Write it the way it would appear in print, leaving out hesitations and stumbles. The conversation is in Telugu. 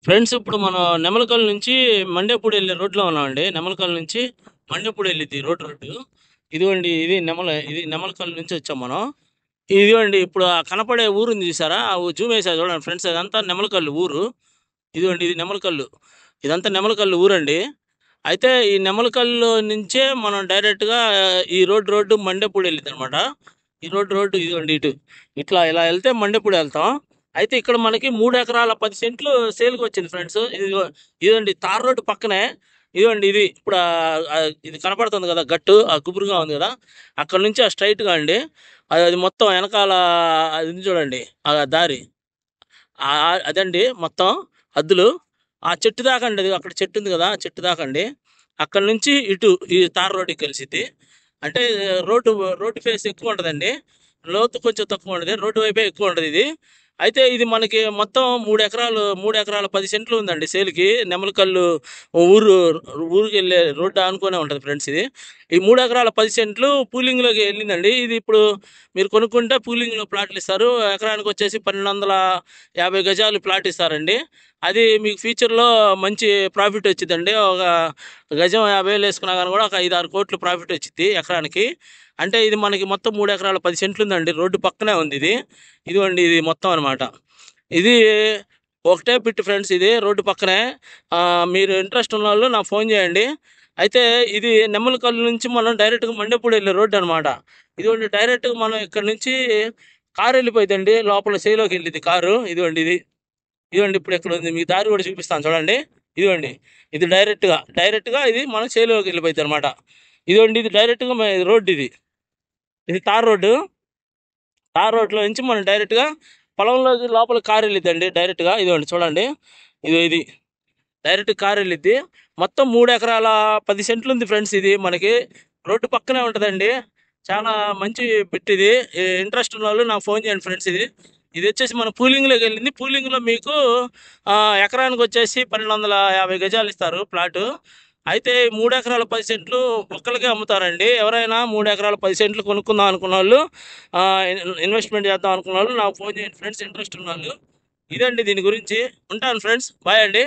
ఫ్రెండ్స్ ఇప్పుడు మనం నెమలకల్ నుంచి మండేపూడి వెళ్ళే రోడ్లో ఉన్నామండి. నెమలకల్ నుంచి మండేపూడి వెళ్ళిద్ది రోడ్డు. ఇదిగోండి ఇది నెమలకల్ నుంచి వచ్చాం మనం. ఇదిగోండి ఇప్పుడు ఆ కనపడే ఊరుంది చూసారా? ఆ జూమ్ వేసా చూడండి ఫ్రెండ్స్, అదంతా నెమలకల్లు ఊరు. ఇదిగోండి ఇది నెమలకల్లు. ఇదంతా నెమలకల్లు ఊరండి. అయితే ఈ నెమలకల్లు నుంచే మనం డైరెక్ట్గా ఈ రోడ్డు మండేపూడి వెళ్ళిద్ది అనమాట. ఈ రోడ్డు ఇదిగోండి ఇటు ఇట్లా ఇలా వెళ్తే మండేపూడి వెళ్తాం. అయితే ఇక్కడ మనకి 3 ఎకరాల 10 సెంట్లు సేల్కి వచ్చింది ఫ్రెండ్స్. ఇదిగోండి తార్ రోడ్డు పక్కనే. ఇదిగోండి ఇది ఇప్పుడు ఇది కనపడుతుంది కదా, గట్టు ఆ గుబురుగా ఉంది కదా, అక్కడ నుంచి ఆ స్ట్రైట్గా అండి. అది మొత్తం వెనకాల అది ఉంది చూడండి, ఆ దారి అదండి మొత్తం అద్దులు. ఆ చెట్టు దాకండి, అది అక్కడ చెట్టు ఉంది కదా, ఆ చెట్టు దాకండి. అక్కడ నుంచి ఇటు ఈ తార్ రోడ్డుకి కలిసిద్ది. అంటే రోడ్డు రోడ్డు ఫేస్ ఎక్కువ ఉంటుందండి, లోతు కొంచెం తక్కువ ఉంటుంది, రోడ్డు వైపే ఎక్కువ ఉంటుంది ఇది. అయితే ఇది మనకి మొత్తం 3 ఎకరాల 10 సెంట్లు ఉందండి సేల్కి. నెమలకల్లు ఊరు ఊరికి వెళ్ళే రోడ్డు ఆనుకునే ఉంటుంది ఫ్రెండ్స్ ఇది. ఈ 3 ఎకరాల 10 సెంట్లు పూలింగ్లోకి వెళ్ళిందండి. ఇది ఇప్పుడు మీరు కొనుక్కుంటే పూలింగ్లో ప్లాట్లు ఇస్తారు. ఎకరానికి వచ్చేసి 1250 గజాలు ప్లాట్ ఇస్తారండి. అది మీకు ఫ్యూచర్లో మంచి ప్రాఫిట్ వచ్చిందండి. ఒక గజం 50,000 వేసుకున్నా కానీ కూడా ఒక 5-6 కోట్లు ప్రాఫిట్ వచ్చింది ఎకరానికి. అంటే ఇది మనకి మొత్తం 3 ఎకరాల 10 సెంట్లు ఉందండి, రోడ్డు పక్కనే ఉంది ఇది. ఇదిగోండి ఇది మొత్తం అనమాట. ఇది ఒకటే పిట్ ఫ్రెండ్స్, ఇది రోడ్డు పక్కనే. మీరు ఇంట్రెస్ట్ ఉన్న వాళ్ళు నాకు ఫోన్ చేయండి. అయితే ఇది నెమ్మలకల్లు నుంచి మనం డైరెక్ట్గా మండేపూడి వెళ్ళే రోడ్డు అనమాట. ఇదిగోండి డైరెక్ట్గా మనం ఇక్కడ నుంచి కారు వెళ్ళిపోయిందండి, లోపల సేలోకి వెళ్ళింది కారు. ఇదిగోండి ఇప్పుడు ఎక్కడ ఉంది మీకు దారి కూడా చూపిస్తాను చూడండి. ఇదిగోండి ఇది డైరెక్ట్గా ఇది మనం సేలోకి వెళ్ళిపోయింది అనమాట. ఇదిగోండి ఇది డైరెక్ట్గా రోడ్డు ఇది తార్ రోడ్లో నుంచి మనం డైరెక్ట్గా పొలంలోకి లోపల కారు వెళ్ళిద్దండి డైరెక్ట్గా. ఇదిగోండి చూడండి, ఇది డైరెక్ట్ కారు వెళ్ళిద్ది. మొత్తం 3 ఎకరాల 10 సెంట్లు ఉంది ఫ్రెండ్స్. ఇది మనకి రోడ్డు పక్కనే ఉంటుందండి. చాలా మంచి బిట్ ఇది. ఇంట్రెస్ట్ ఉన్న వాళ్ళు నాకు ఫోన్ చేయండి ఫ్రెండ్స్. ఇది వచ్చేసి మన పూలింగ్లోకి వెళ్ళింది. పూలింగ్లో మీకు ఎకరానికి వచ్చేసి 1250 గజాలు ఇస్తారు ప్లాటు. అయితే 3 ఎకరాల 10 సెంట్లు ఒక్కరికే అమ్ముతారండి. ఎవరైనా 3 ఎకరాల 10 సెంట్లు కొనుక్కుందాం అనుకున్న వాళ్ళు, ఇన్వెస్ట్మెంట్ చేద్దాం అనుకున్న వాళ్ళు నాకు ఫోన్ చేయండి ఫ్రెండ్స్, ఇంట్రెస్ట్ ఉన్న వాళ్ళు. ఇదండి దీని గురించి. ఉంటాను ఫ్రెండ్స్, బాయ్ అండి.